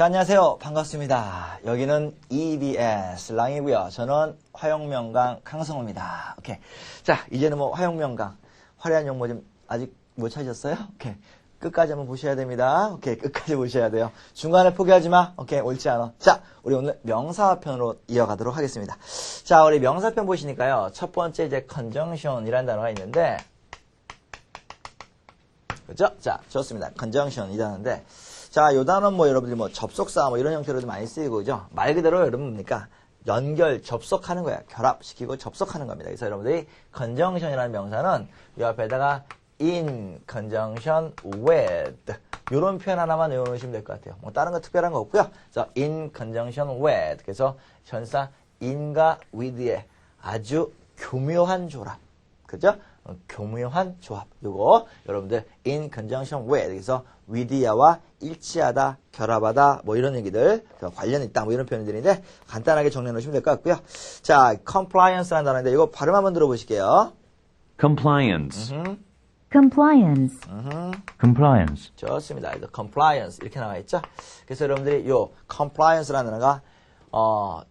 자, 안녕하세요. 반갑습니다. 여기는 EBS 랑이고요. 저는 화용명강 강성호입니다. 오케이. 자, 이제는 뭐 화용명강 화려한 용모 좀 아직 못 찾으셨어요? 오케이. 끝까지 한번 보셔야 됩니다. 오케이. 끝까지 보셔야 돼요. 중간에 포기하지 마. 오케이. 옳지 않아. 자, 우리 오늘 명사편으로 이어가도록 하겠습니다. 자, 우리 명사편 보시니까요. 첫 번째 이제 conjunction이라는 단어가 있는데, 그죠? 자, 좋습니다. conjunction 이 단어인데, 자, 요 단어는 뭐 여러분들이 뭐 접속사 뭐 이런 형태로도 많이 쓰이고, 그죠? 말 그대로 여러분 뭡니까? 연결, 접속하는 거야. 결합시키고 접속하는 겁니다. 그래서 여러분들이 conjunction이라는 명사는 이 앞에다가 in conjunction with 요런 표현 하나만 외워놓으시면 될 것 같아요. 뭐 다른 거 특별한 거 없고요. 자, in conjunction with 그래서 전사 in과 with의 아주 교묘한 조합. 그죠? 교묘한 조합. 요거 여러분들 in conjunction with 그래서 with야와 일치하다, 결합하다 뭐 이런 얘기들 관련 있다 뭐 이런 표현들인데 간단하게 정리해 놓으시면 될 것 같고요. 자, compliance라는 단어인데 이거 발음 한번 들어보실게요. Compliance. Compliance. Compliance. 좋습니다. compliance 이렇게 나와 있죠. 그래서 여러분들이 요 compliance라는 단어가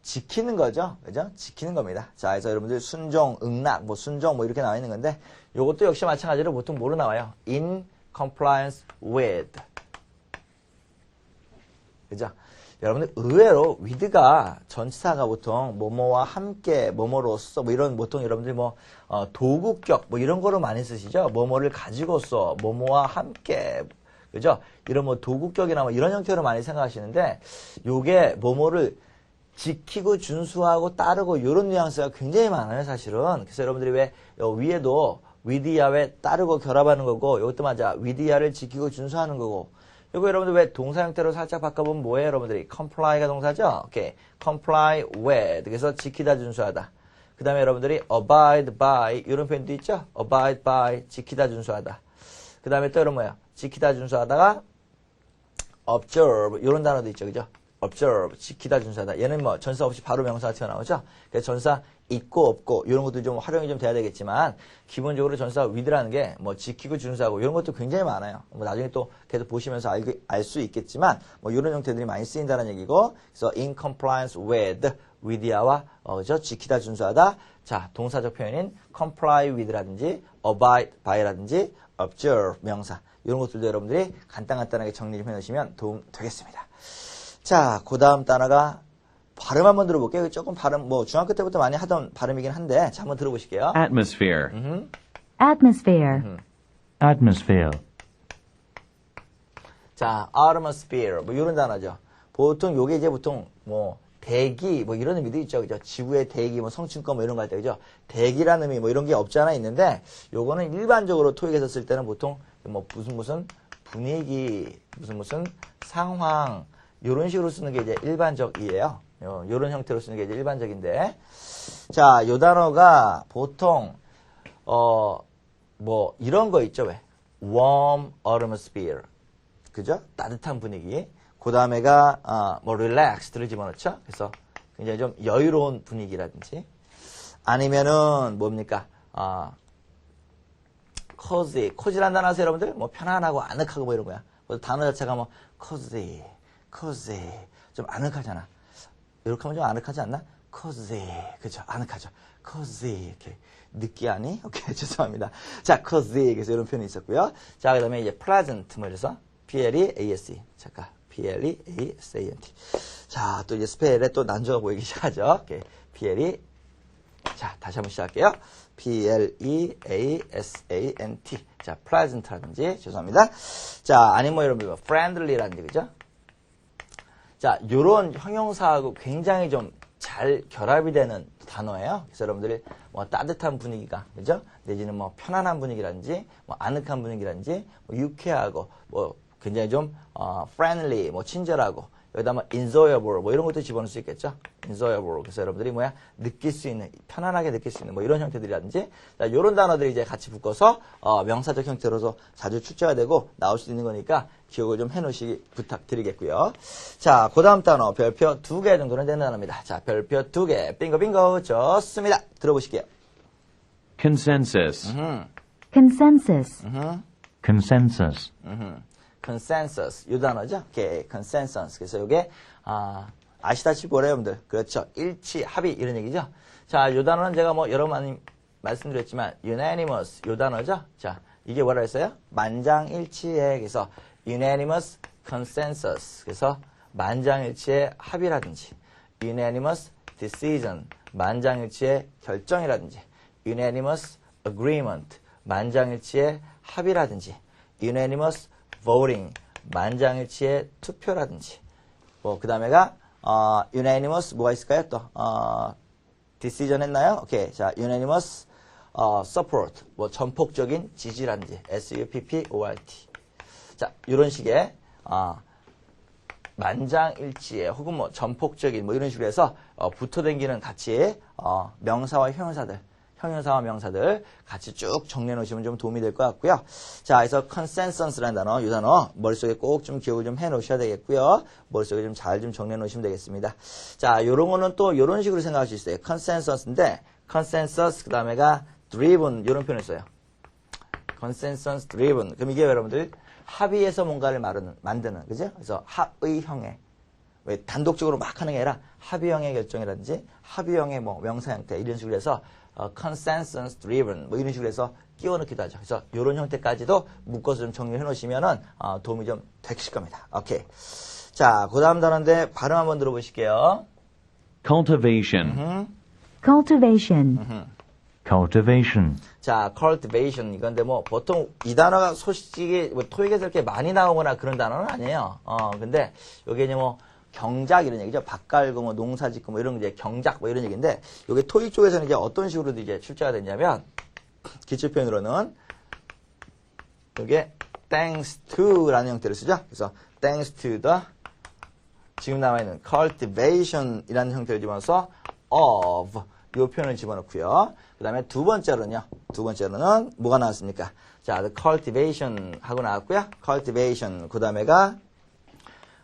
지키는 거죠. 그죠? 지키는 겁니다. 자, 그래서 여러분들 순종, 응낙, 뭐 순종 뭐 이렇게 나와 있는 건데 요것도 역시 마찬가지로 보통 뭐로 나와요? in compliance with. 그죠? 여러분들 의외로 with가 전치사가 보통 뭐뭐와 함께, 뭐뭐로써 뭐 이런 보통 여러분들 뭐 도구격 뭐 이런 거로 많이 쓰시죠? 뭐뭐를 가지고서, 뭐뭐와 함께, 그죠? 이런 뭐 도구격이나 뭐 이런 형태로 많이 생각하시는데 요게 뭐뭐를 지키고 준수하고 따르고 이런 뉘앙스가 굉장히 많아요, 사실은. 그래서 여러분들이 왜 위에도 with야 왜 따르고 결합하는 거고 이것도 맞아. with야를 지키고 준수하는 거고 이거 여러분들 왜 동사 형태로 살짝 바꿔보면 뭐예요, 여러분들이? comply가 동사죠? 오케이. comply with. 그래서 지키다, 준수하다. 그 다음에 여러분들이 abide by. 이런 표현도 있죠? abide by. 지키다, 준수하다. 그 다음에 또 여러분 뭐야? 지키다, 준수하다가 observe. 이런 단어도 있죠, 그죠? observe. 지키다, 준수하다. 얘는 뭐 전사 없이 바로 명사가 튀어나오죠? 그래서 전사 있고 없고 이런 것도 좀 활용이 좀 돼야 되겠지만 기본적으로 전사 with라는 게 뭐 지키고 준수하고 이런 것도 굉장히 많아요. 뭐 나중에 또 계속 보시면서 알 수 있겠지만 뭐 이런 형태들이 많이 쓰인다는 얘기고 그래서 in compliance with야와 그죠? 지키다 준수하다. 자, 동사적 표현인 comply with라든지 abide by라든지 observe 명사 이런 것들도 여러분들이 간단하게 정리 좀 해놓으시면 도움 되겠습니다. 자, 그 다음 단어가 발음 한번 들어볼게요. 조금 발음, 뭐, 중학교 때부터 많이 하던 발음이긴 한데, 자, 한번 들어보실게요. Atmosphere. Atmosphere. Atmosphere. 자, atmosphere, 뭐, 이런 단어죠. 보통 요게 이제 보통, 뭐, 대기, 뭐, 이런 의미도 있죠. 그죠? 지구의 대기, 뭐, 성층권, 뭐, 이런 거 할 때, 그죠? 대기라는 의미, 뭐, 이런 게 없지 않아 있는데, 요거는 일반적으로 토익에서 쓸 때는 보통, 뭐, 무슨 분위기, 무슨 상황, 요런 식으로 쓰는 게 이제 일반적이에요. 요런 형태로 쓰는 게 이제 일반적인데. 자, 요 단어가 보통, 뭐, 이런 거 있죠, 왜? warm atmosphere. 그죠? 따뜻한 분위기. 그 다음에가, 뭐, relaxed를 집어넣죠? 그래서 굉장히 좀 여유로운 분위기라든지. 아니면은, 뭡니까? cozy. cozy란 단어 아세요, 여러분들? 뭐, 편안하고 아늑하고 뭐 이런 거야. 단어 자체가 뭐, cozy. 좀 아늑하잖아. 이렇게 하면 좀 아늑하지 않나? cozy. 그죠? 아늑하죠. cozy. 이렇게. 느끼하니? 오케이. 죄송합니다. 자, cozy. 그래서 이런 표현이 있었고요. 자, 그 다음에 이제 pleasant. 뭐 이래서 P-L-E-A-S-E. 잠깐. P-L-E-A-S-A-N-T. 자, 또 이제 스펠에 또 난조가 보이기 시작하죠. 오케이. P-L-E. 자, 다시 한번 시작할게요. P-L-E-A-S-A-N-T. 자, pleasant라든지. 죄송합니다. 자, 아니면 뭐 여러분, friendly라든지. 그죠? 자, 요런 형용사하고 굉장히 좀 잘 결합이 되는 단어예요. 그래서 여러분들이 뭐 따뜻한 분위기가, 그죠? 내지는 뭐 편안한 분위기라든지, 뭐 아늑한 분위기라든지, 뭐 유쾌하고, 뭐 굉장히 좀, friendly, 뭐 친절하고, 여기다 뭐 enjoyable, 뭐 이런 것도 집어넣을 수 있겠죠? enjoyable. 그래서 여러분들이 뭐야? 느낄 수 있는, 편안하게 느낄 수 있는 뭐 이런 형태들이라든지, 자, 요런 단어들이 이제 같이 묶어서, 명사적 형태로서 자주 출제가 되고 나올 수 있는 거니까 기억을 좀 해놓으시기 부탁드리겠고요. 자, 그 다음 단어, 별표 2개 정도는 되는 단어입니다. 자, 별표 2개. 빙고. 좋습니다. 들어보실게요. Consensus. Consensus. Consensus. consensus. 요 단어죠. 오케이. consensus. 그래서 요게, 아시다시피 뭐래요, 여러분들? 그렇죠. 일치, 합의, 이런 얘기죠. 자, 요 단어는 제가 뭐 여러 번 말씀드렸지만, unanimous. 요 단어죠. 자, 이게 뭐라 했어요? 만장일치의, 그래서 unanimous consensus. 그래서 만장일치의 합의라든지, unanimous decision. 만장일치의 결정이라든지, unanimous agreement. 만장일치의 합의라든지, unanimous voting. 만장일치의 투표라든지, 그 다음에가, unanimous, 뭐가 있을까요? 또, decision 했나요? 오케이. 자, unanimous, support. 전폭적인 지지라든지, support. 자, 이런 식의, 만장일치의, 혹은 전폭적인, 이런 식으로 해서, 붙어댕기는 같이, 명사와 형용사와 명사들 같이 쭉 정리해 놓으시면 좀 도움이 될 것 같고요. 자, 그래서 consensus라는 단어, 이 단어 머릿속에 꼭 좀 기억을 좀 해 놓으셔야 되겠고요. 머릿속에 좀 잘 좀 정리해 놓으시면 되겠습니다. 자, 요런 거는 또 요런 식으로 생각할 수 있어요. consensus인데 consensus 그다음에가 driven 요런 표현을 써요. consensus driven. 그럼 이게 여러분들 합의해서 뭔가를 만드는 그죠? 그래서 합의형의 왜 단독적으로 막 하는 게 아니라 합의형의 결정이라든지 합의형의 명사 형태 이런 식으로 해서 consensus driven 이런 식으로 해서 끼워 넣기도 하죠. 그래서 이런 형태까지도 묶어서 좀 정리해 놓으시면은 도움이 좀 되실 겁니다. 오케이. 자, 그 다음 단어인데 발음 한번 들어보실게요. cultivation, cultivation, cultivation, 자, cultivation 이건데 보통 이 단어가 솔직히 토익에서 이렇게 많이 나오거나 그런 단어는 아니에요. 근데 여기 이제 경작 이런 얘기죠. 밭 갈고 농사 짓고 이런 이제 경작 이런 얘기인데 요게 토익 쪽에서는 이제 어떤 식으로 이제 출제가 되냐면 기출 표현으로는 요게 thanks to라는 형태를 쓰죠. 그래서 thanks to the 지금 나와 있는 cultivation이라는 형태를 집어넣어서 of 요 표현을 집어넣고요. 그다음에 두 번째로는 뭐가 나왔습니까? 자, the cultivation 하고 나왔고요. cultivation 그다음에가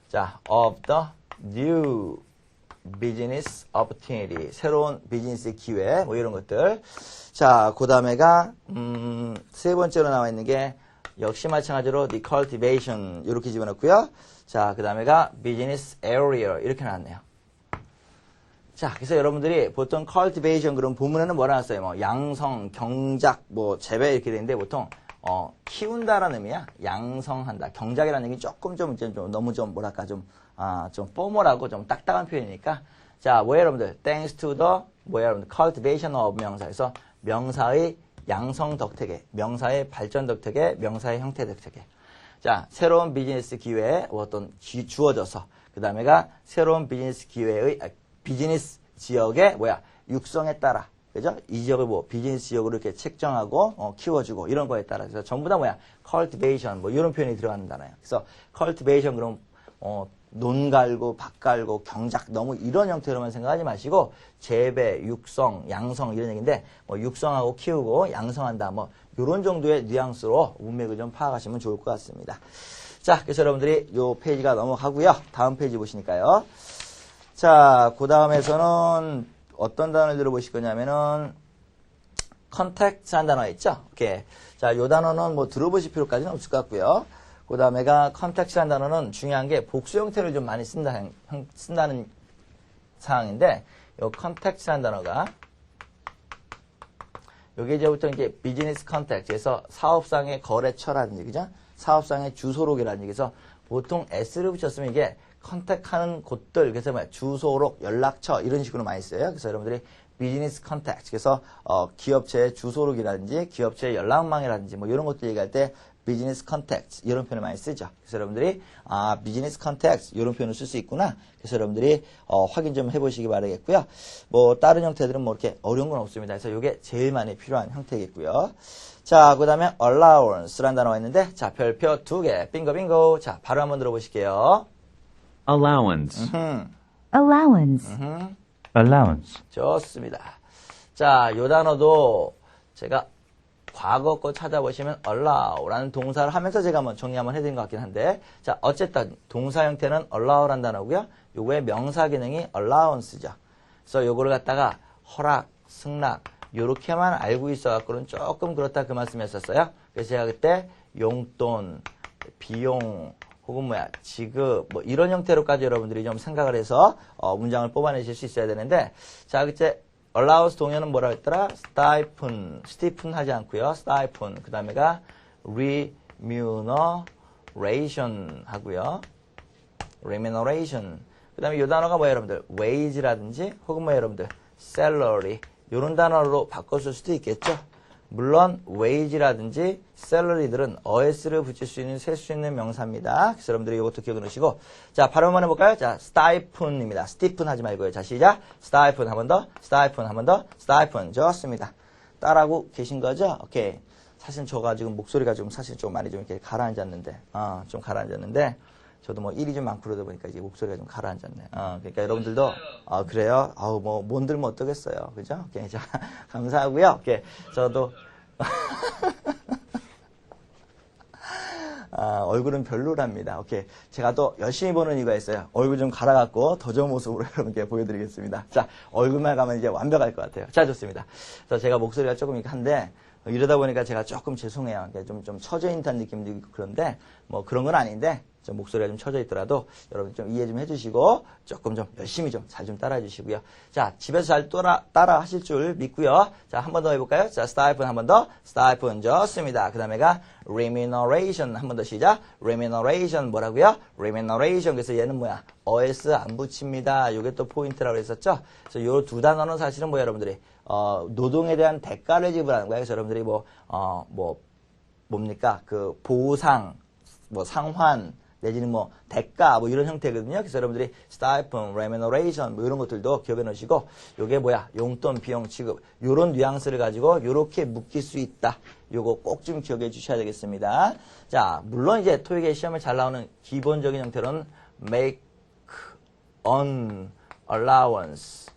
자, of the new business opportunity. 새로운 비즈니스 기회, 이런 것들. 자, 그 다음에가, 세 번째로 나와 있는 게, 역시 마찬가지로 the cultivation, 이렇게 집어넣고요. 자, 그 다음에가 business area, 이렇게 나왔네요. 자, 그래서 여러분들이 보통 cultivation, 그럼 본문에는 뭐라 나왔어요? 양성, 경작, 재배 이렇게 되는데 보통, 키운다라는 의미야. 양성한다. 경작이라는 얘기 조금 좀 너무 좀 뭐랄까 좀 포멀하고 좀 딱딱한 표현이니까. 자, 뭐예요, 여러분들? Thanks to the 뭐예요, 여러분들? Cultivation of 명사에서 명사의 양성 덕택에, 명사의 발전 덕택에, 명사의 형태 덕택에. 자, 새로운 비즈니스 기회에 주어져서 그 다음에가 새로운 비즈니스 기회의 비즈니스 지역의 육성에 따라. 그죠? 이 지역을 비즈니스 지역으로 이렇게 책정하고, 키워주고, 이런 거에 따라. 그래서 전부 다 cultivation, 이런 표현이 들어가는 단어예요. 그래서 cultivation, 그럼, 논 갈고, 밭 갈고, 경작, 너무 이런 형태로만 생각하지 마시고, 재배, 육성, 양성, 이런 얘기인데, 육성하고 키우고, 양성한다, 요런 정도의 뉘앙스로 문맥을 좀 파악하시면 좋을 것 같습니다. 자, 그래서 여러분들이 요 페이지가 넘어가고요. 다음 페이지 보시니까요. 자, 그 다음에서는, 어떤 단어를 들어보실 거냐면은 contact라는 단어 있죠? 오케이. 자, 요 단어는 들어보실 필요까지는 없을 것 같고요. 그 다음에가 contact라는 단어는 중요한 게 복수 형태를 좀 많이 쓴다는 상황인데 요 contact라는 단어가 요게 이제부터 이제 비즈니스 컨택트에서 사업상의 거래처라는 얘기죠. 사업상의 주소록이라는 얘기에서 보통 S를 붙였으면 이게 컨택하는 곳들, 그래서 주소록, 연락처 이런 식으로 많이 써요. 그래서 여러분들이 비즈니스 컨택트, 그래서 기업체의 주소록이라든지 기업체의 연락망이라든지 이런 것들 얘기할 때 비즈니스 컨택트 이런 표현을 많이 쓰죠. 그래서 여러분들이 비즈니스 컨택트 이런 표현을 쓸 수 있구나. 그래서 여러분들이 확인 좀 해보시기 바라겠고요. 다른 형태들은 이렇게 어려운 건 없습니다. 그래서 이게 제일 많이 필요한 형태겠고요. 자, 그 다음에 allowance라는 단어가 있는데 자, 별표 2개, 빙고. 자, 바로 한번 들어보실게요. allowance, allowance, allowance, 좋습니다. 자, 요 단어도 제가 과거 거 찾아보시면 allow라는 동사를 하면서 제가 한번 정리 한번 해드린 것 같긴 한데 자, 어쨌든 동사 형태는 allow라는 단어고요. 요거의 명사 기능이 allowance죠. 그래서 요거를 갖다가 허락, 승낙 요렇게만 알고 있어갖고는 조금 그렇다 그 말씀이었었어요. 그래서 제가 그때 용돈, 비용, 혹은 뭐야, 지급, 뭐 이런 형태로까지 여러분들이 좀 생각을 해서 문장을 뽑아내실 수 있어야 되는데, 자, 이제 allowance 동요는 뭐라고 했더라? stipend 하지 않고요. stipend. 그 다음에가 remuneration 하고요. remuneration. 그 다음에 이 단어가 뭐예요, 여러분들? wage라든지 혹은 뭐예요, 여러분들? salary. 이런 단어로 바꿨을 수도 있겠죠. 물론 wage라든지 salary들은 os를 붙일 수 있는, 쓸 수 있는 명사입니다. 그래서 여러분들이 이것도 기억해 놓으시고, 자, 발음만 해볼까요? 자, stipend입니다. stipend 하지 말고요. 자, 시작. stipend 한 번 더, stipend 한 번 더, stipend. 좋습니다. 따라하고 계신 거죠? 오케이. 사실 저가 지금 목소리가 좀 사실 좀 많이 좀 이렇게 가라앉았는데, 좀 가라앉았는데, 저도 뭐 일이 좀 많고 그러다 보니까 이제 목소리가 좀 가라앉았네. 그러니까 여러분들도, 그래요? 못 들면 어떠겠어요. 그죠? 오케이. 자, 감사하고요. 오케이. 저도, 얼굴은 별로랍니다. 오케이. 제가 또 열심히 보는 이유가 있어요. 얼굴 좀 갈아갖고 더 좋은 모습으로 여러분께 보여드리겠습니다. 자, 얼굴만 가면 이제 완벽할 것 같아요. 자, 좋습니다. 그래서 제가 목소리가 조금 한데, 이러다 보니까 제가 조금 죄송해요. 좀 처져 있는 듯한 느낌도 있고 그런데, 뭐 그런 건 아닌데, 좀 목소리가 좀 처져 있더라도 여러분 좀 이해 좀 해주시고 조금 좀 열심히 좀 잘 좀 따라해 주시고요. 자, 집에서 잘 따라 하실 줄 믿고요. 자, 한 번 더 해볼까요? 자, stipend 한 번 더. stipend 좋습니다. 그 다음에가 remuneration 한 번 더 시작. remuneration 뭐라고요? remuneration. 그래서 얘는 뭐야? os 안 붙입니다. 요게 또 포인트라고 했었죠? 그래서 요 두 단어는 사실은 뭐야, 여러분들이? 노동에 대한 대가를 지불하는 거예요. 그래서 여러분들이 뭡니까? 그 보상, 뭐 상환, 내지는 뭐 대가 뭐 이런 형태거든요. 그래서 여러분들이 stipend, remuneration 뭐 이런 것들도 기억해 놓으시고 요게 뭐야? 용돈, 비용, 지급 요런 뉘앙스를 가지고 요렇게 묶일 수 있다. 요거 꼭 좀 기억해 주셔야 되겠습니다. 자, 물론 이제 토익의 시험에 잘 나오는 기본적인 형태로는 make an allowance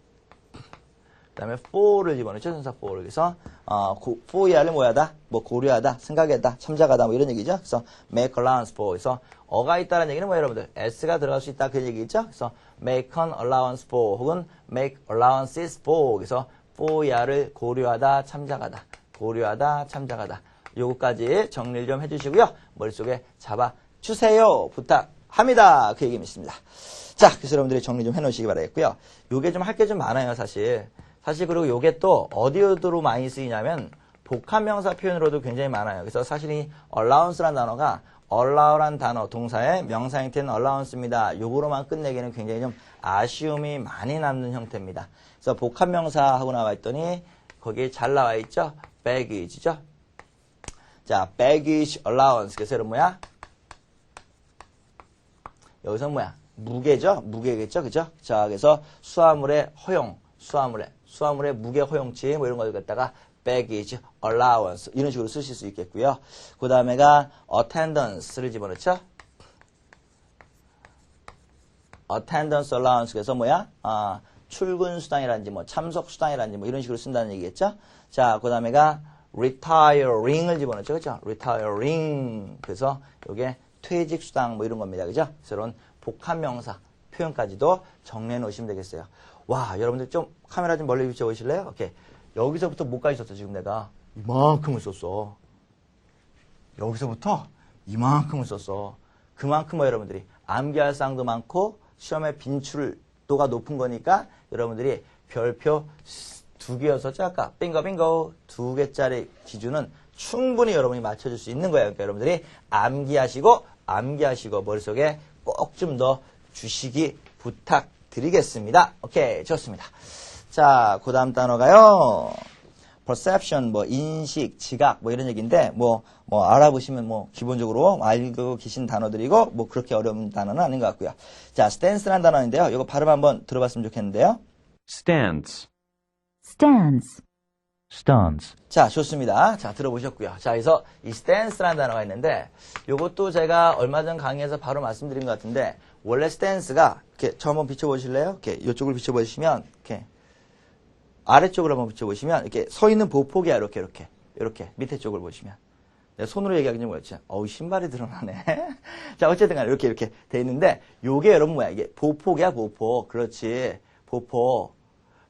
그 다음에 for를 집어넣죠. 전사 for를. 그래서 for야를 뭐야다? 뭐 고려하다, 생각하다, 참작하다 뭐 이런 얘기죠. 그래서 make allowance for. 그래서 어가 있다는 얘기는 뭐예요, 여러분들? s가 들어갈 수 있다 그 얘기죠. 그래서 make an allowance for 혹은 make allowances for. 그래서 for야를 고려하다, 참작하다, 고려하다, 참작하다. 요거까지 정리를 좀 해주시고요. 머릿속에 잡아주세요. 부탁합니다. 그 얘기입니다. 자, 그래서 여러분들이 정리 좀 해놓으시기 바라겠고요. 요게 좀 할 게 좀 많아요, 사실. 그리고 요게 또 어디로 많이 쓰이냐면 복합명사 표현으로도 굉장히 많아요. 그래서 사실 이 allowance라는 단어가 allow란 단어, 동사의 명사 형태는 allowance입니다. 요거로만 끝내기는 굉장히 좀 아쉬움이 많이 남는 형태입니다. 그래서 복합명사 하고 나와 있더니 거기에 잘 나와 있죠? baggage죠? 자, baggage allowance. 그래서 여러분 뭐야? 여기서 뭐야? 무게죠? 무게겠죠? 그죠? 자, 그래서 수화물의 허용, 수화물의 무게 허용치 뭐 이런 걸 갖다가 baggage allowance 이런 식으로 쓰실 수 있겠고요. 그 다음에가 attendance를 집어넣죠. attendance allowance 그래서 뭐야? 출근 수당이라든지 뭐 참석 수당이라든지 뭐 이런 식으로 쓴다는 얘기겠죠. 자, 그 다음에가 retiring을 집어넣죠. 그죠? retiring 그래서 요게 퇴직 수당 뭐 이런 겁니다. 그죠? 그래서 이런 복합명사 표현까지도 정리해 놓으시면 되겠어요. 와, 여러분들 좀 카메라 좀 멀리 비춰 보실래요? 오케이. 여기서부터 뭐까지 썼어? 지금 내가 이만큼을 썼어. 여기서부터 이만큼을 썼어. 그만큼 여러분들이 암기할 사항도 많고 시험의 빈출도가 높은 거니까 여러분들이 별표 2개였었죠? 아까 빙고 2개짜리 기준은 충분히 여러분이 맞춰줄 수 있는 거예요. 그러니까 여러분들이 암기하시고 머릿속에 꼭 좀 더 주시기 부탁드리겠습니다. 오케이, 좋습니다. 자, 그 다음 단어가요. perception, 뭐 인식, 지각, 뭐 이런 얘기인데 뭐 알아보시면 뭐 기본적으로 알고 계신 단어들이고 뭐 그렇게 어려운 단어는 아닌 것 같고요. 자, stance라는 단어인데요. 이거 발음 한번 들어봤으면 좋겠는데요. stance, Stance. stance, 자, 좋습니다. 자, 들어보셨고요. 자, 그래서 이 stance라는 단어가 있는데 요것도 제가 얼마 전 강의에서 바로 말씀드린 것 같은데 원래 stance가 이렇게 저 한번 비춰보실래요? 이렇게 이쪽을 비춰보시면 이렇게 아래쪽으로 한번 비춰보시면 이렇게 서 있는 보폭이야. 이렇게 밑에 쪽을 보시면 내가 손으로 얘기하기 좀 그렇지. 신발이 드러나네. 자, 어쨌든 간에 이렇게 돼 있는데 요게 여러분 뭐야? 이게 보폭이야, 보폭. 그렇지.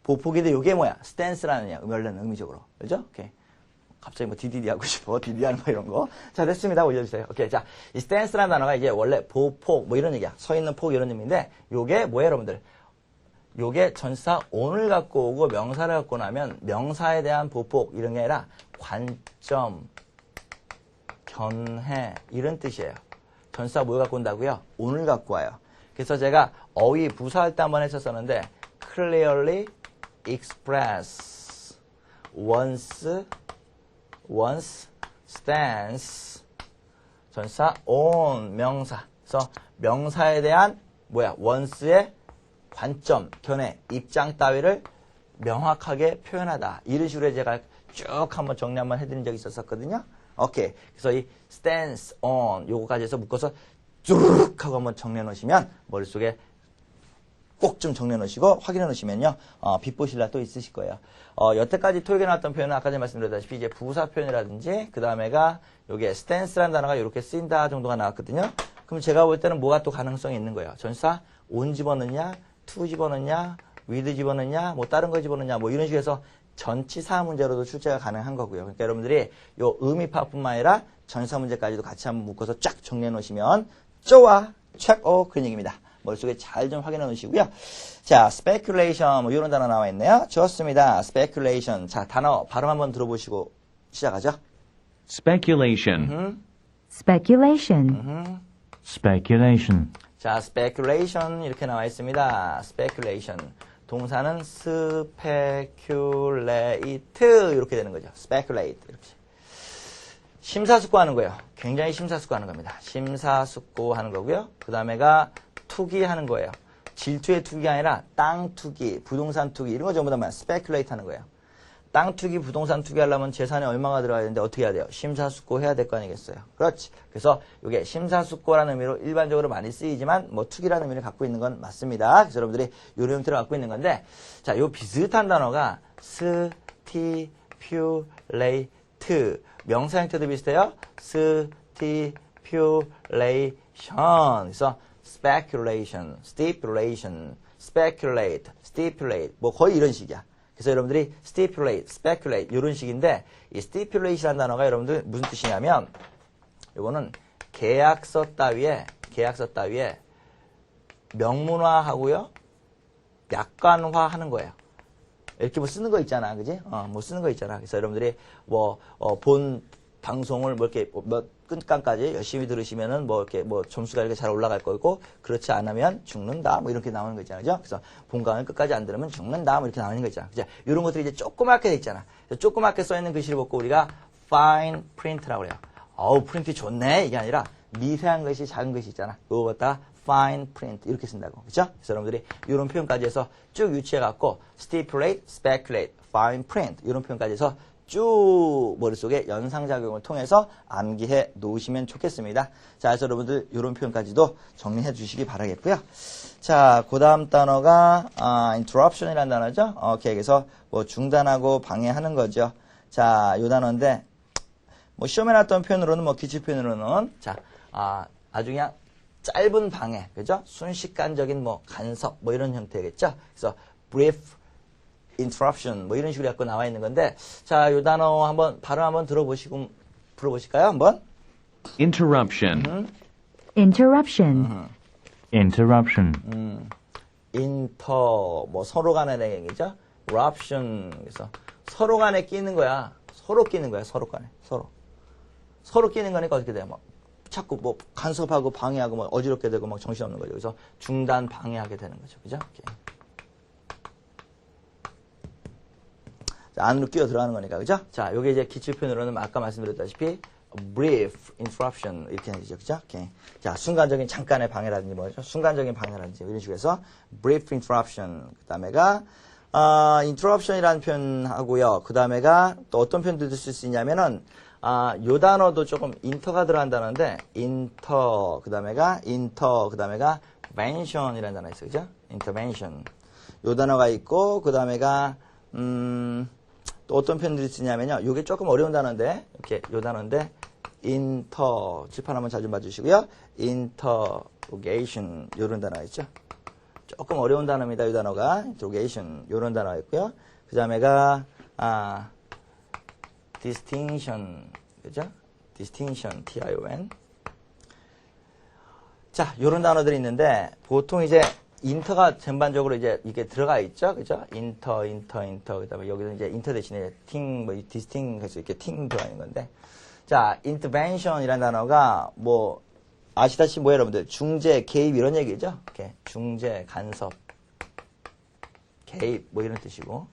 보폭인데 요게 뭐야? stance라는 원래는 의미적으로. 그죠? 오케이. 갑자기 뭐 DDD 하고 싶어. DDD 하는 거 이런 거. 자, 됐습니다. 올려주세요. 오케이. 자, 이 stance라는 단어가 이제 원래 보폭 뭐 이런 얘기야. 서 있는 폭 이런 의미인데 요게 뭐예요, 여러분들? 요게 전치사 on을 갖고 오고 명사를 갖고 나면 명사에 대한 보폭 이런 게 아니라 관점, 견해 이런 뜻이에요. 전치사 뭘 갖고 온다고요? on을 갖고 와요. 그래서 제가 어휘 부사할 때 한번 했었었는데 clearly express once stance 전치사 on 명사. 그래서 명사에 대한 once의 관점, 견해, 입장 따위를 명확하게 표현하다. 이런 식으로 제가 쭉 한번 정리 한번 해드린 적이 있었거든요. 오케이. 그래서 이 stance on 요거까지 해서 묶어서 쭉 하고 한번 정리해 놓으시면 머릿속에 꼭 좀 정리해 놓으시고 확인해 놓으시면요. 빛보실 날 또 있으실 거예요. 여태까지 토익에 나왔던 표현은 아까 전에 말씀드렸다시피 이제 부사 표현이라든지 그 다음에가 요게 stance라는 단어가 이렇게 쓰인다 정도가 나왔거든요. 그럼 제가 볼 때는 뭐가 또 가능성이 있는 거예요. 전치사 on 집어넣냐, to 집어넣냐, with 집어넣냐, 뭐 다른 거 집어넣냐, 뭐 이런 식으로 해서 전치사 문제로도 출제가 가능한 거고요. 그러니까 여러분들이 요 의미 파뿐만 아니라 전치사 문제까지도 같이 한번 묶어서 쫙 정리해 놓으시면 좋아, check 그런 얘기입니다. 머릿속에 잘 좀 확인해 놓으시고요. 자, speculation 뭐 이런 단어 나와 있네요. 좋습니다. speculation. 자, 단어 발음 한번 들어보시고 시작하죠. Speculation. Speculation. Speculation. 자, speculation 이렇게 나와 있습니다. speculation. 동사는 speculate 이렇게 되는 거죠. speculate 이렇게. 심사숙고하는 거예요. 굉장히 심사숙고하는 겁니다. 심사숙고하는 거고요. 그 다음에가 투기하는 거예요. 질투의 투기가 아니라 땅 투기, 부동산 투기 이런 거 전부 다 뭐야? speculate 하는 거예요. 땅 투기, 부동산 투기 하려면 재산에 얼마가 들어가야 되는데 어떻게 해야 돼요? 심사숙고 해야 될 거 아니겠어요? 그렇지. 그래서 이게 심사숙고라는 의미로 일반적으로 많이 쓰이지만 뭐 투기라는 의미를 갖고 있는 건 맞습니다. 그래서 여러분들이 요런 형태를 갖고 있는 건데 자, 요 비슷한 단어가 stipulate 명사 형태도 비슷해요. stipulation 그래서 speculation, stipulation, speculate, stipulate 뭐 거의 이런 식이야. 그래서 여러분들이 stipulate, speculate 이런 식인데 이 stipulate라는 단어가 여러분들 무슨 뜻이냐면 이거는 계약서 따위에 명문화하고요 약관화하는 거예요. 이렇게 뭐 쓰는 거 있잖아, 그지? 뭐 쓰는 거 있잖아. 그래서 여러분들이 본 방송을 뭐 이렇게 몇 끝까지 열심히 들으시면은 뭐 이렇게 뭐 점수가 이렇게 잘 올라갈 거고 그렇지 않으면 죽는다 뭐 이렇게 나오는 거 있잖아요. 그죠? 그래서 본강을 끝까지 안 들으면 죽는다 뭐 이렇게 나오는 거 있잖아. 그죠? 이런 것들이 이제 조그맣게 돼 있잖아. 조그맣게 써 있는 글씨를 보고 우리가 fine print라고 그래요. 어우, 프린트 좋네. 이게 아니라 미세한 글씨, 작은 글씨 있잖아. 그거 갖다 fine print 이렇게 쓴다고. 그죠? 그래서 여러분들이 이런 표현까지 해서 쭉 유치해 갖고 stipulate, speculate, fine print 이런 표현까지 해서 쭉 머릿속에 연상작용을 통해서 암기해 놓으시면 좋겠습니다. 자, 그래서 여러분들 이런 표현까지도 정리해 주시기 바라겠고요. 자, 그 다음 단어가 interruption이라는 단어죠. 오케이, 그래서 뭐 중단하고 방해하는 거죠. 자, 요 단어인데 뭐 시험에 나왔던 표현으로는 뭐 기출 표현으로는 자, 아주 그냥 짧은 방해, 그죠? 순식간적인 뭐 간섭 뭐 이런 형태겠죠. 그래서 brief interruption 뭐 이런 식으로 갖고 나와 있는 건데 자, 요 단어 한번 발음 한번 들어보실까요? 한번. Interruption. Interruption. Interruption. 인터 뭐 서로 간의 얘기죠. ruption 그래서 서로 간에 끼는 거야. 서로 끼는 거야. 서로 간에. 서로 끼는 거니까 어떻게 돼요? 막 자꾸 뭐 간섭하고 방해하고 뭐 어지럽게 되고 막 정신없는 거죠. 그래서 중단 방해하게 되는 거죠. 그죠? 오케이. 자, 안으로 끼어 들어가는 거니까. 그죠? 자, 요게 이제 기출 표현으로는 아까 말씀드렸다시피 brief interruption 이렇게 되죠. 그죠? 오케이. 자, 순간적인 잠깐의 방해라든지 뭐죠? 순간적인 방해라든지 이런 식으로 해서 brief interruption 그다음에가 interruption이라는 표현하고요. 그다음에가 또 어떤 표현도 쓸 수 있냐면은 요 단어도 조금 인터가 들어간 단어인데 인터 그다음에가 intervention이라는 단어 있어요. 그죠? intervention. 요 단어가 있고 그다음에가 또 어떤 표현들이 쓰냐면요. 요게 조금 어려운 단어인데 이렇게 요 단어인데 인터 칠판 한번 잘 좀 봐주시고요. interrogation 요런 단어가 있죠. 조금 어려운 단어입니다. 이 단어가 interrogation 요런 단어가 있고요. 그 다음에가 distinction, 그죠? distinction, T-I-O-N. 자, 요런 단어들이 있는데, 보통 이제, 인터가 전반적으로 이제 이게 들어가 있죠? 그죠? 인터. 그 다음에 여기서 이제 인터 대신에 distinct 해서 이렇게 ting 들어가 있는 건데. 자, intervention이라는 단어가 뭐, 아시다시피 뭐 여러분들, 중재, 개입 이런 얘기죠? 이렇게 중재, 간섭, 개입 뭐 이런 뜻이고.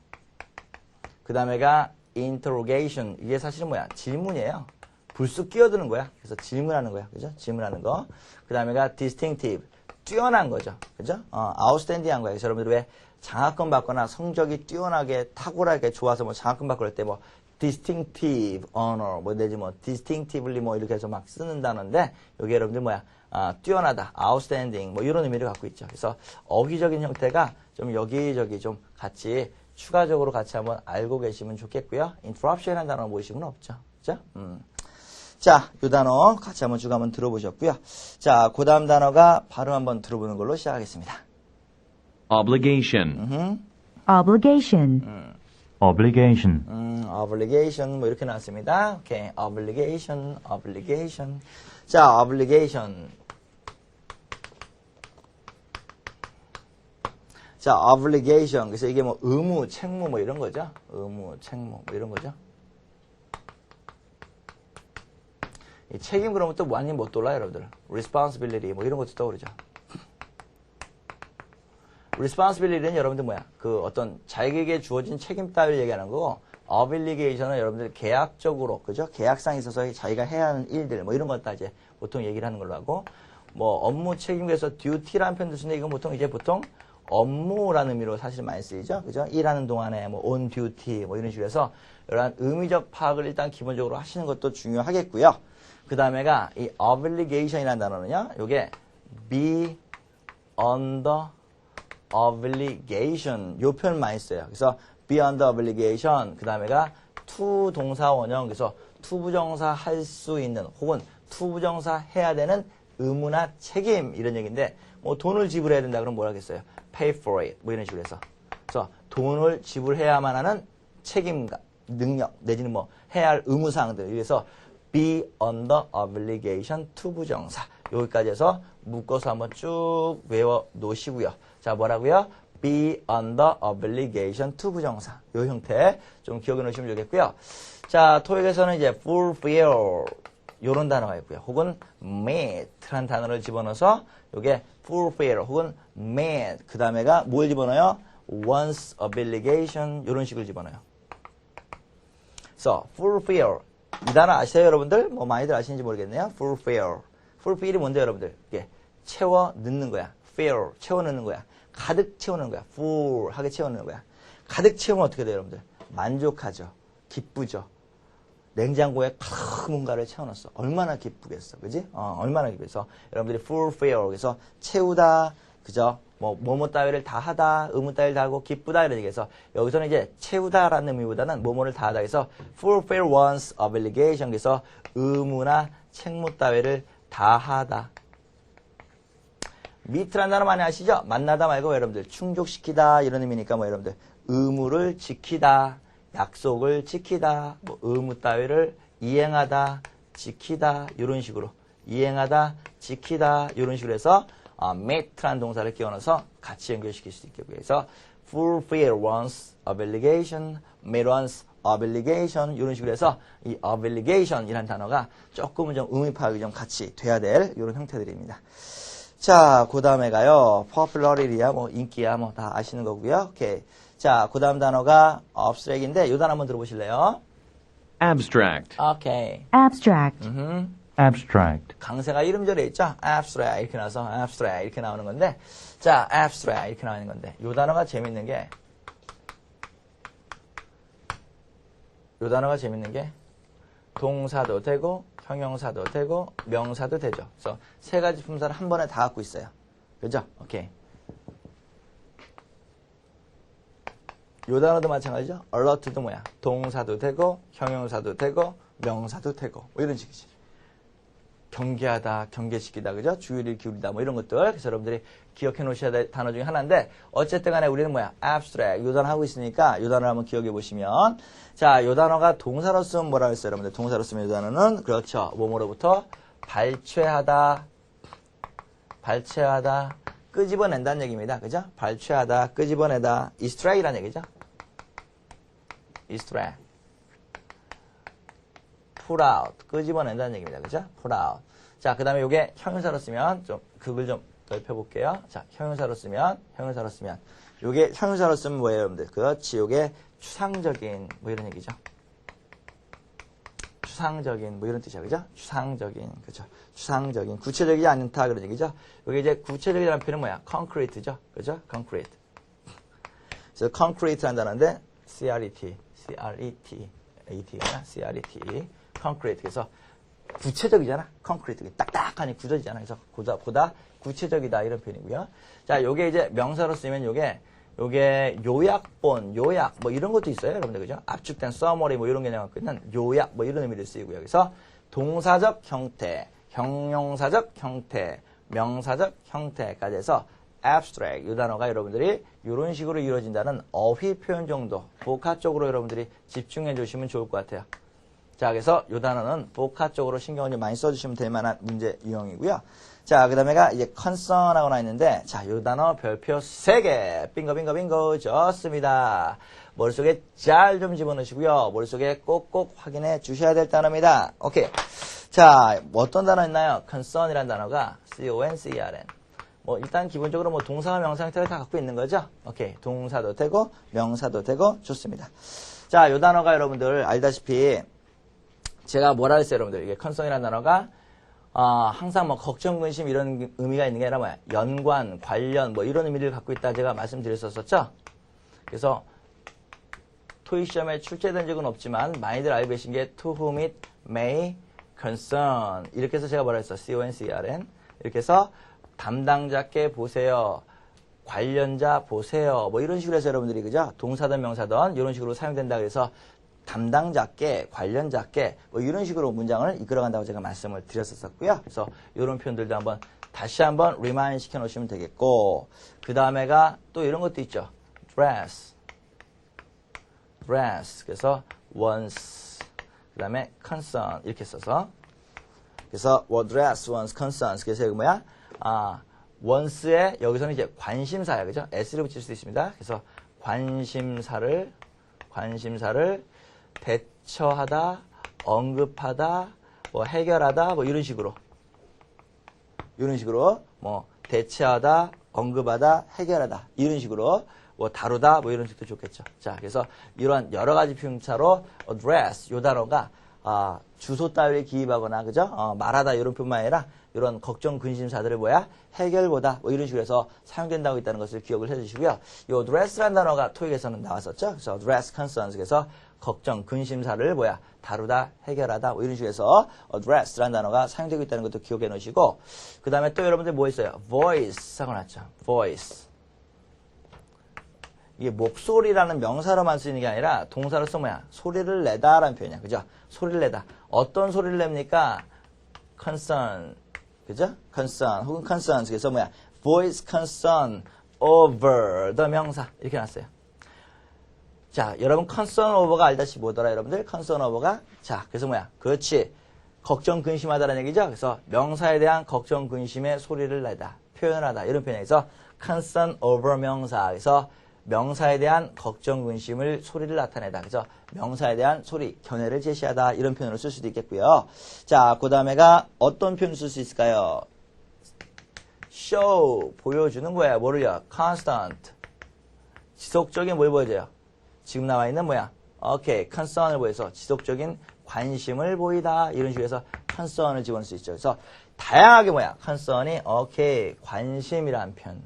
그 다음에가 interrogation. 이게 사실은 뭐야? 질문이에요. 불쑥 끼어드는 거야. 그래서 질문하는 거야. 그죠? 질문하는 거. 그 다음에가 distinctive. 뛰어난 거죠. 그죠? outstanding 한 거예요. 그래서 여러분들 왜 장학금 받거나 성적이 뛰어나게, 탁월하게 좋아서 뭐 장학금 받고 그럴 때 뭐 distinctive honor, 뭐 내지 뭐 distinctively 뭐 이렇게 해서 막 쓰는 단어인데, 여기 여러분들 뭐야? 뛰어나다, outstanding 뭐 이런 의미를 갖고 있죠. 그래서 어휘적인 형태가 좀 여기저기 좀 같이 추가적으로 같이 한번 알고 계시면 좋겠고요. interruption이라는 단어 모르실 분 없죠. 그죠? 자, 이 단어 같이 한번 쭉 한번 들어보셨고요. 자, 그 다음 단어가 발음 한번 들어보는 걸로 시작하겠습니다. obligation, obligation, obligation, obligation 뭐 이렇게 나왔습니다. 오케이, obligation. 자, obligation. 자, obligation. 그래서 이게 뭐 의무, 책무 뭐 이런 거죠. 의무, 책무 뭐 이런 거죠. 이 책임 그러면 또 완전히 못 떠올라요, 여러분들. responsibility 뭐 이런 것도 떠오르죠. responsibility는 여러분들 뭐야? 그 어떤 자기에게 주어진 책임 따위를 얘기하는 거고, obligation은 여러분들 계약적으로, 그죠? 계약상에 있어서 자기가 해야 하는 일들 뭐 이런 것다 이제 보통 얘기를 하는 걸로 하고, 뭐 업무 책임에서 duty라는 표현도 쓰는데 이건 보통 업무라는 의미로 사실 많이 쓰이죠. 그죠? 일하는 동안에 뭐 on duty 뭐 이런 식으로 해서 이러한 의미적 파악을 일단 기본적으로 하시는 것도 중요하겠고요. 그 다음에가 이 obligation이라는 단어는요, 요게 be under obligation 요 표현 많이 써요. 그래서 be under obligation 그 다음에가 to 동사 원형 그래서 to 부정사 할 수 있는 혹은 to 부정사 해야 되는 의무나 책임 이런 얘기인데 뭐 돈을 지불해야 된다 그러면 뭐라 하겠어요? pay for it 뭐 이런 식으로 해서 그래서 돈을 지불해야만 하는 책임과 능력 내지는 뭐 해야 할 의무사항들 위해서 be under obligation to 부정사 여기까지 해서 묶어서 한번 쭉 외워 놓으시고요. 자 뭐라고요? be under obligation to 부정사 이 형태 좀 기억해 놓으시면 좋겠고요. 자 토익에서는 이제 fulfill 요런 단어가 있고요. 혹은 meet라는 단어를 집어넣어서 요게 fulfill 혹은 meet 그 다음에가 뭘 집어넣어요? once obligation 요런 식으로 집어넣어요. 그래서 fulfill 이 단어 아시세요 여러분들? 뭐 많이들 아시는지 모르겠네요. fulfill. fulfill이 뭔데 여러분들? 이게 채워 넣는 거야. fill 채워 넣는 거야. 가득 채워 넣는 거야. full하게 채워 넣는 거야. 가득 채우면 어떻게 돼요 여러분들? 만족하죠. 기쁘죠. 냉장고에 큰 뭔가를 채워놨어. 얼마나 기쁘겠어. 그지? 얼마나 기쁘겠어. 여러분들이 fulfill 그래서 채우다 그죠? 뭐뭐 따위를 다 하다, 의무 따위를 다 하고 기쁘다 이런 얘기해서 여기서는 이제 채우다라는 의미보다는 뭐뭐를 다 하다 해서 fulfill one's obligation 그래서 의무나 책무 따위를 다 하다. meet라는 단어 많이 아시죠? 만나다 말고 여러분들 충족시키다 이런 의미니까 뭐 여러분들 의무를 지키다, 약속을 지키다, 뭐 의무 따위를 이행하다, 지키다 이런 식으로 이행하다, 지키다 이런 식으로 해서 meet라는 동사를 끼워넣어서 같이 연결시킬 수 있겠고요. 그래서 fulfill one's obligation, meet one's obligation 이런 식으로 해서 이 obligation이라는 단어가 조금은 좀 의미 파악이 좀 같이 돼야 될 이런 형태들입니다. 자, 그 다음에 가요. popularity야, 뭐 인기야, 뭐 다 아시는 거고요. 오케이. 자, 그 다음 단어가 abstract인데 이 단어 한번 들어보실래요? abstract, 오케이. abstract, abstract, 강세가 이름절에 있죠? abstract 이렇게 나와서 abstract 이렇게 나오는 건데 자, abstract 이렇게 나오는 건데 이 단어가 재밌는 게 동사도 되고 형용사도 되고 명사도 되죠. 그래서 세 가지 품사를 한 번에 다 갖고 있어요. 그죠? 오케이. 요 단어도 마찬가지죠. alert도 뭐야? 동사도 되고 형용사도 되고 명사도 되고 뭐 이런 식이지. 경계하다, 경계시키다, 그죠? 주의를 기울이다, 뭐 이런 것들. 그래서 여러분들이 기억해 놓으셔야 될 단어 중에 하나인데, 어쨌든 간에 우리는 뭐야? abstract. 요 단어 하고 있으니까, 요 단어를 한번 기억해 보시면. 자, 요 단어가 동사로 쓰면 뭐라고 했어요, 여러분들? 동사로 쓰면 요 단어는, 그렇죠. 뭐뭐로부터 발췌하다, 발췌하다, 끄집어낸다는 얘기입니다. 그죠? 발췌하다, 끄집어내다, extract이라는 얘기죠. extract. pull out, 끄집어낸다는 얘기입니다. 그죠? pull out. 자, 그 다음에 요게 형용사로 쓰면, 좀, 극을 좀 넓혀볼게요. 자, 형용사로 쓰면, 요게 형용사로 쓰면 뭐예요, 여러분들? 그렇지, 요게 추상적인, 뭐 이런 얘기죠. 추상적인, 뭐 이런 뜻이야, 그죠? 추상적인, 그죠? 추상적인, 구체적이지 않다, 그런 얘기죠? 요게 이제 구체적이라는 표현은 뭐야? concrete죠? 그죠? concrete. 그래서 concrete라는 단어인데, CRET, concrete. 그래서 구체적이잖아. concrete. 딱딱하니 굳어지잖아. 그래서 보다 구체적이다, 이런 표현이고요. 자, 요게 이제 명사로 쓰면 요게 요약본, 요약, 뭐 이런 것도 있어요, 여러분들, 그죠? 압축된 summary, 뭐 이런 개념을 갖고 있는 요약, 뭐 이런 의미를 쓰이고요. 그래서 동사적 형태, 형용사적 형태, 명사적 형태까지 해서 abstract, 이 단어가 여러분들이 이런 식으로 이루어진다는 어휘 표현 정도, 보카 쪽으로 여러분들이 집중해 주시면 좋을 것 같아요. 자, 그래서 이 단어는 보카 쪽으로 신경을 좀 많이 써주시면 될 만한 문제 유형이고요. 자, 그 다음에가 이제 concern하고 나 있는데, 자, 이 단어 별표 3개. 빙고. 좋습니다. 머릿속에 잘 좀 집어넣으시고요. 머릿속에 꼭꼭 확인해 주셔야 될 단어입니다. 오케이. 자, 어떤 단어 있나요? concern이라는 단어가 C-O-N-C-E-R-N. 뭐, 일단 기본적으로 뭐 동사와 명사 형태를 다 갖고 있는 거죠? 오케이. 동사도 되고, 명사도 되고, 좋습니다. 자, 이 단어가 여러분들 알다시피, 제가 뭐라 했어요, 여러분들? 이게 concern이라는 단어가, 항상 뭐 걱정, 근심 이런 의미가 있는 게 아니라 뭐야? 연관, 관련 뭐 이런 의미를 갖고 있다 제가 말씀드렸었죠? 그래서 토익 시험에 출제된 적은 없지만 많이들 알고 계신 게 to whom it may concern 이렇게 해서 제가 뭐라 했어? C-O-N-C-E-R-N 이렇게 해서 담당자께 보세요. 관련자 보세요. 뭐 이런 식으로 해서 여러분들이 그죠? 동사든 명사든 이런 식으로 사용된다 그래서 담당자께, 관련자께 뭐 이런 식으로 문장을 이끌어간다고 제가 말씀을 드렸었고요. 그래서 이런 표현들도 한번 다시 한번 리마인드 시켜 놓으시면 되겠고 그 다음에가 또 이런 것도 있죠. dress. 그래서 once 그 다음에 concern 이렇게 써서 그래서 dress, once, concerns 그래서 이거 뭐야? once에 여기서는 이제 관심사야, 그죠? s를 붙일 수 있습니다. 그래서 관심사를 대처하다, 언급하다, 뭐 해결하다, 뭐 이런 식으로 뭐 대체하다, 언급하다, 해결하다 이런 식으로 뭐 다루다, 뭐 이런 식도 좋겠죠. 자, 그래서 이런 여러 가지 표현차로 address 요 단어가 주소 따위에 기입하거나 그죠? 말하다 이런 표현만 아니라 이런 걱정 근심사들을 뭐야? 해결보다 뭐 이런 식으로 해서 사용된다고 있다는 것을 기억을 해주시고요. 이 address라는 단어가 토익에서는 나왔었죠. 그래서 address concerns 그래서 걱정 근심사를 뭐야? 다루다, 해결하다 뭐 이런 식으로 해서 address라는 단어가 사용되고 있다는 것도 기억해 놓으시고 그 다음에 또 여러분들 뭐 있어요? voice 하고 났죠. voice 이게 목소리라는 명사로만 쓰이는 게 아니라 동사로서 뭐야? 소리를 내다라는 표현이야. 그죠? 소리를 내다. 어떤 소리를 냅니까? concern. 그죠? concern 혹은 concerns. 그래서 뭐야? voice concern over the 명사. 이렇게 놨어요. 자, 여러분 concern over가 알다시피 뭐더라 여러분들? concern over가 자, 그래서 뭐야? 그렇지. 걱정 근심하다라는 얘기죠. 그래서 명사에 대한 걱정 근심의 소리를 내다. 표현을 하다. 이런 표현에서 concern over 명사. 그래서 명사에 대한 걱정, 근심을 소리를 나타내다. 그래서 명사에 대한 소리, 견해를 제시하다. 이런 표현으로 쓸 수도 있겠고요. 자, 그 다음에가 어떤 표현을 쓸 수 있을까요? show, 보여주는 거야. 뭐를요? constant. 지속적인 뭘 보여줘요? 지금 나와 있는 뭐야? 오케이, concern을 보여서 지속적인 관심을 보이다. 이런 식으로 해서 concern을 집어넣을 수 있죠. 그래서 다양하게 뭐야? concern이 오케이, 관심이라는 표현.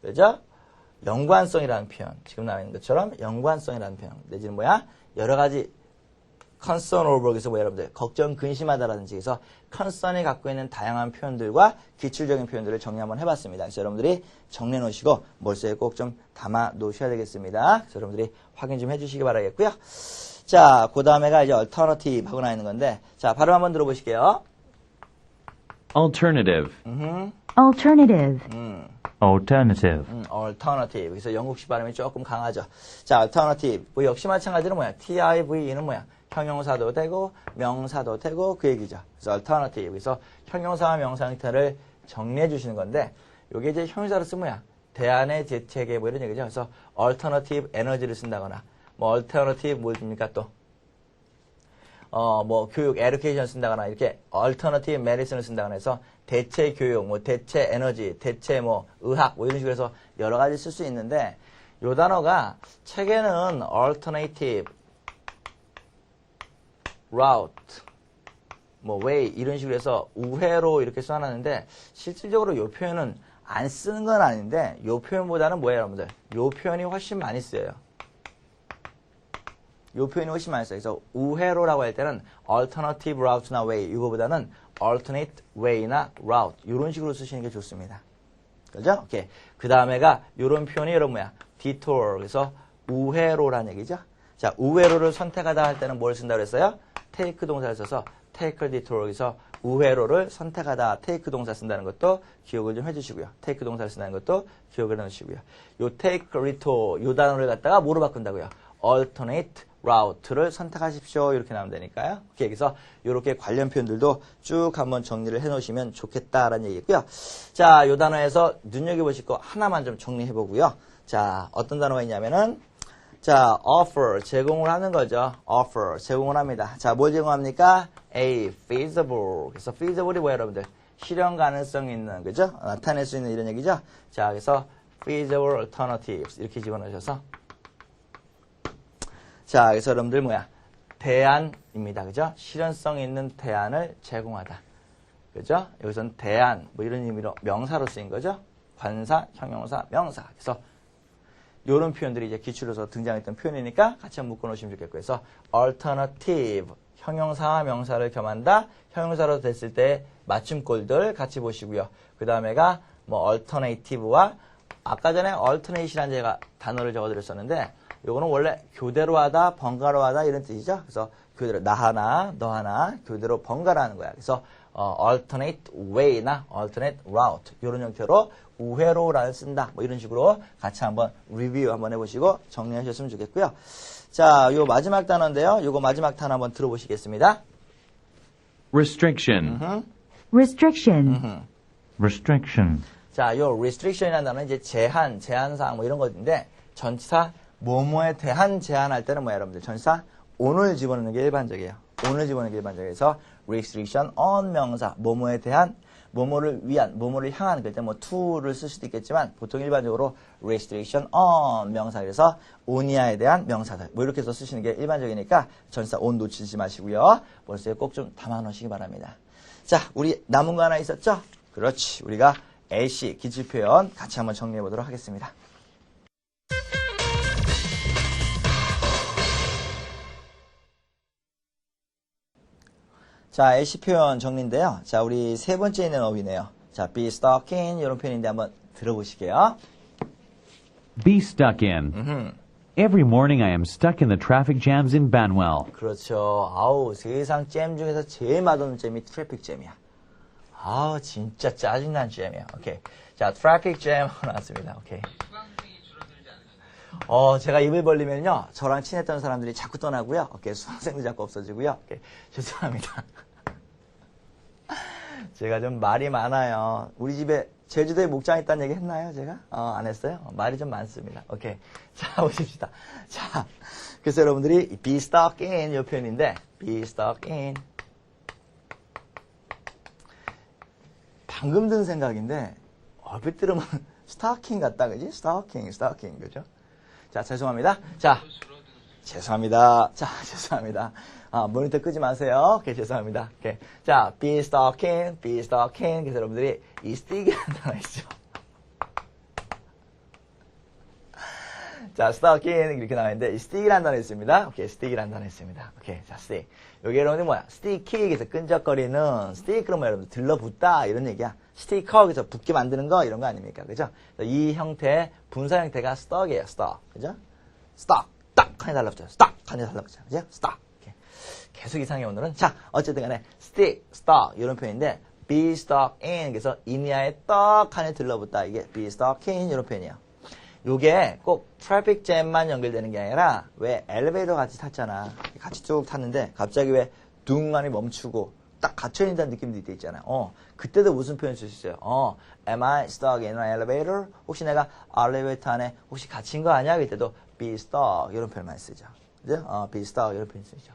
그죠? 연관성이라는 표현. 지금 나와 있는 것처럼 연관성이라는 표현. 내지는 뭐야? 여러 가지 concern over에서 뭐야 여러분들? 걱정, 근심하다라든지 해서 concern이 갖고 있는 다양한 표현들과 기출적인 표현들을 정리 한번 해봤습니다. 그래서 여러분들이 정리해 놓으시고 머릿속에 꼭 좀 담아 놓으셔야 되겠습니다. 그래서 여러분들이 확인 좀 해주시기 바라겠고요. 자, 그 다음에가 이제 alternative 하고 나 있는 건데 자, 발음 한번 들어보실게요. Alternative. Alternative. Alternative. alternative. 그래서 영국식 발음이 조금 강하죠. 자, alternative. 뭐 역시 마찬가지로 뭐야? TIVE는 뭐야? 형용사도 되고 명사도 되고 그 얘기죠. 그래서 alternative. 그래서 형용사와 명사 형태를 정리해 주시는 건데 요게 이제 형용사로 쓰면 뭐야? 대안의 대책에 뭐 이런 얘기죠. 그래서 alternative 에너지를 쓴다거나 뭐 alternative 뭘 줍니까 또? 뭐 교육, education 쓴다거나 이렇게 alternative medicine을 쓴다거나 해서 대체 교육, 뭐 대체 에너지, 대체 뭐 의학 뭐 이런 식으로 해서 여러 가지 쓸 수 있는데 요 단어가 책에는 alternative route 뭐 way 이런 식으로 해서 우회로 이렇게 써놨는데 실질적으로 요 표현은 안 쓰는 건 아닌데 요 표현보다는 뭐예요, 여러분들? 요 표현이 훨씬 많이 쓰여요. 요 표현이 훨씬 많이 써요. 그래서 우회로라고 할 때는 alternative route나 way 이거보다는 alternate way나 route 이런 식으로 쓰시는 게 좋습니다. 그죠? 오케이. 그 다음에가 요런 표현이 여러분 뭐야? detour. 그래서 우회로라는 얘기죠. 자, 우회로를 선택하다 할 때는 뭘 쓴다고 그랬어요? take 동사를 써서 take a detour. 그래서 우회로를 선택하다 take 동사 쓴다는 것도 기억을 좀 해주시고요. take 동사를 쓴다는 것도 기억을 해놓으시고요. 요 take a detour 요 단어를 갖다가 뭐로 바꾼다고요? alternate route를 선택하십시오. 이렇게 나오면 되니까요. 오케이. 그래서 이렇게 관련 표현들도 쭉 한번 정리를 해 놓으시면 좋겠다라는 얘기고요. 자, 요 단어에서 눈여겨보실 거 하나만 좀 정리해 보고요. 자, 어떤 단어가 있냐면은 자, offer 제공을 하는 거죠. offer 제공을 합니다. 자, 뭘 제공합니까? A feasible. 그래서 feasible이 뭐예요, 여러분들? 실현 가능성 있는 그죠? 나타낼 수 있는 이런 얘기죠. 자, 그래서 feasible alternatives 이렇게 집어넣으셔서 자, 그래서 여러분들 뭐야? 대안입니다. 그죠? 실현성 있는 대안을 제공하다. 그죠? 여기서는 대안, 뭐 이런 의미로 명사로 쓰인 거죠? 관사, 형용사, 명사. 그래서 이런 표현들이 이제 기출로서 등장했던 표현이니까 같이 한번 묶어 놓으시면 좋겠고요. 그래서 alternative, 형용사와 명사를 겸한다. 형용사로 됐을 때 맞춤꼴들 같이 보시고요. 그 다음에가 뭐 alternative와 아까 전에 alternate이라는 제가 단어를 적어드렸었는데 요거는 원래 교대로 하다, 번갈아 하다 이런 뜻이죠. 그래서 교대로 나 하나, 너 하나, 교대로 번갈아 하는 거야. 그래서 alternate way나 alternate route 이런 형태로 우회로라는 쓴다. 뭐 이런 식으로 같이 한번 리뷰 한번 해보시고 정리하셨으면 좋겠고요. 자, 요 마지막 단어인데요. 요거 마지막 단어 한번 들어보시겠습니다. Restriction. Restriction. Restriction. 자, 요 restriction이라는 단어는 이제 제한, 제한사항 뭐 이런 것인데 전치사 뭐뭐에 대한 제한할 때는 뭐야, 여러분들? 전치사 on을 집어넣는 게 일반적이에요. on을 집어넣는 게 일반적이에서 restriction on 명사, 뭐뭐에 대한, 뭐뭐를 위한, 뭐뭐를 향한, 그럴 때 뭐 to를 쓸 수도 있겠지만 보통 일반적으로 restriction on 명사, 그래서 on이야에 대한 명사들 뭐 이렇게 해서 쓰시는 게 일반적이니까 전치사 on 놓치지 마시고요. 머릿속에 꼭 좀 담아 놓으시기 바랍니다. 자, 우리 남은 거 하나 있었죠? 그렇지. 우리가 AC 기출표현 같이 한번 정리해 보도록 하겠습니다. 자, AC 표현 정리인데요. 자, 우리 세 번째 있는 어휘네요. 자, be stuck in 이런 표현인데 한번 들어보실게요. Be stuck in. Every morning I am stuck in the traffic jams in Banwell. 그렇죠. 아우, 세상 잼 중에서 제일 맛없는 잼이 트래픽 잼이야. 아우, 진짜 짜증난 잼이야. 오케이. 자, 트래픽 잼 나왔습니다. 오케이. 제가 입을 벌리면요, 저랑 친했던 사람들이 자꾸 떠나고요. 오케이, 수강생도 자꾸 없어지고요. 오케이, 죄송합니다. 제가 좀 말이 많아요. 우리 집에 제주도에 목장 있다는 얘기 했나요, 제가? 안 했어요? 말이 좀 많습니다. 오케이. 자, 보십시다. 자, 그래서 여러분들이 be stuck in 이 표현인데, be stuck in. 방금 든 생각인데, 얼핏 들으면 스타킹 같다, 그지? 스타킹, 그죠? 자, 죄송합니다. 자, 죄송합니다. 자, 죄송합니다. 모니터 끄지 마세요. 오케이, 죄송합니다. 오케이. 자, be stuck in. 그래서 여러분들이 이 stick이라는 단어 있죠. 자, stuck in 이렇게 나와있는데 이 stick이라는 단어 있습니다. 오케이, stick이라는 단어 있습니다. 오케이, 자, stick. 여기 여러분들 뭐야? sticky, 그래서 끈적거리는 stick 그러면 여러분들 들러붙다 이런 얘기야. 스티커, 그래서 붙게 만드는 거 이런 거 아닙니까? 그죠? 이 형태, 분사 형태가 stuck이에요. stuck. 그죠? stuck. 딱 한에 달라붙어요. stuck 한에 달라붙어요. 그죠? stuck. 이렇게. 계속 이상해 오늘은. 자, 어쨌든 간에 stick, stuck 이런 표현인데 be stuck in. 그래서 인이야에 떡 하니 들러붙다. 이게 be stuck in 이런 표현이에요. 요게 꼭 트래픽 잼만 연결되는 게 아니라 왜 엘리베이터 같이 탔잖아. 같이 쭉 탔는데 갑자기 왜 둥하니 멈추고 딱 갇혀있다는 느낌도 있잖아요. 그때도 무슨 표현 쓸 수 있어요? Am I stuck in an elevator? 혹시 내가 엘리베이터 안에 혹시 갇힌 거 아니야? 그때도 be stuck 이런 표현만 쓰죠. 그죠? be stuck 이런 표현 쓰죠.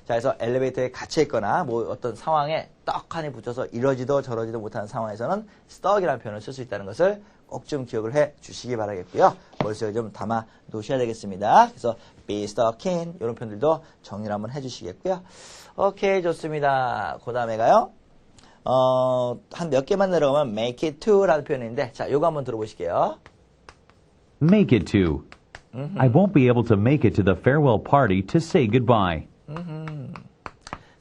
자, 그래서 엘리베이터에 갇혀있거나 뭐 어떤 상황에 떡하니 붙여서 이러지도 저러지도 못하는 상황에서는 stuck이라는 표현을 쓸 수 있다는 것을 꼭 좀 기억을 해 주시기 바라겠고요. 머릿속에 좀 담아 놓으셔야 되겠습니다. 그래서 be stuck in 이런 표현들도 정리를 한번 해 주시겠고요. 오케이, 좋습니다. 그 다음에 가요. 한 몇 개만 내려가면 make it to라는 표현인데, 자, 요거 한번 들어보실게요. Make it to. I won't be able to make it to the farewell party to say goodbye.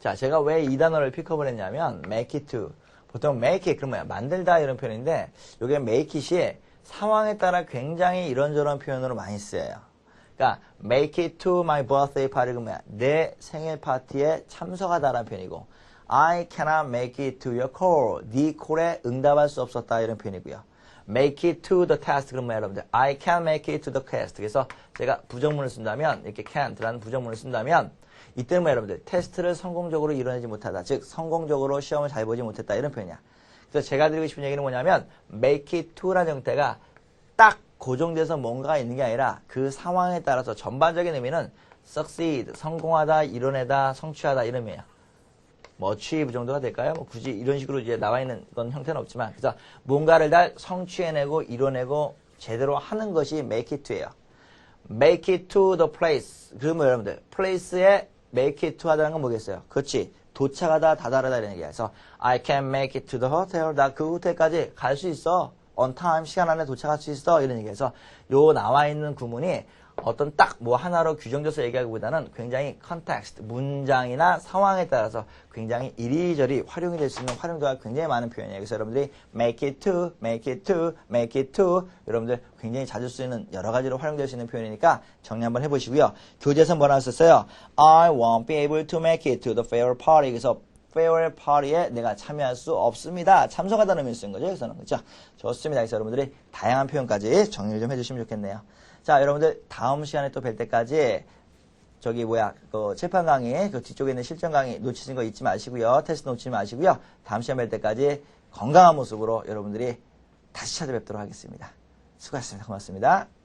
자, 제가 왜 이 단어를 픽업을 했냐면, make it to. 보통 make it, 그러면 만들다 이런 표현인데, 요게 make it이 상황에 따라 굉장히 이런저런 표현으로 많이 쓰여요. 그러니까 make it to my birthday party 그러면 내 생일 파티에 참석하다라는 표현이고, I cannot make it to your call. 네 콜에 응답할 수 없었다 이런 표현이고요. make it to the test 그러면 여러분들 I can make it to the test. 그래서 제가 부정문을 쓴다면 이렇게 can't라는 부정문을 쓴다면 이때는 뭐 여러분들 테스트를 성공적으로 이뤄내지 못하다. 즉 성공적으로 시험을 잘 보지 못했다 이런 표현이야. 그래서 제가 드리고 싶은 얘기는 뭐냐면 make it to라는 형태가 딱 고정돼서 뭔가가 있는 게 아니라 그 상황에 따라서 전반적인 의미는 succeed, 성공하다, 이뤄내다, 성취하다 이런 의미예요. 뭐 achieve 정도가 될까요? 뭐 굳이 이런 식으로 이제 나와 있는 건 형태는 없지만 그래서 뭔가를 다 성취해내고 이뤄내고 제대로 하는 것이 make it to예요. make it to the place. 그러면 여러분들 place에 make it to 하다는 건 뭐겠어요? 그렇지. 도착하다, 다다르다 이런 얘기야. 그래서 I can make it to the hotel. 나 그 호텔까지 갈 수 있어. on time, 시간 안에 도착할 수 있어. 이런 얘기해서 요 나와 있는 구문이 어떤 딱 뭐 하나로 규정져서 얘기하기보다는 굉장히 context, 문장이나 상황에 따라서 굉장히 이리저리 활용이 될 수 있는 활용도가 굉장히 많은 표현이에요. 그래서 여러분들이 make it to, make it to, make it to 여러분들 굉장히 자주 쓰이는 여러 가지로 활용될 수 있는 표현이니까 정리 한번 해보시고요. 교재에서 뭐라고 썼어요? I won't be able to make it to the farewell party. 그래서 farewell party에 내가 참여할 수 없습니다. 참석하다는 의미를 쓴 거죠. 여기서는. 그렇죠? 좋습니다. 그래서 여러분들이 다양한 표현까지 정리를 좀 해주시면 좋겠네요. 자, 여러분들 다음 시간에 또 뵐 때까지 그 칠판 강의 그 뒤쪽에 있는 실전 강의 놓치신 거 잊지 마시고요. 테스트 놓치지 마시고요. 다음 시간에 뵐 때까지 건강한 모습으로 여러분들이 다시 찾아뵙도록 하겠습니다. 수고하셨습니다. 고맙습니다.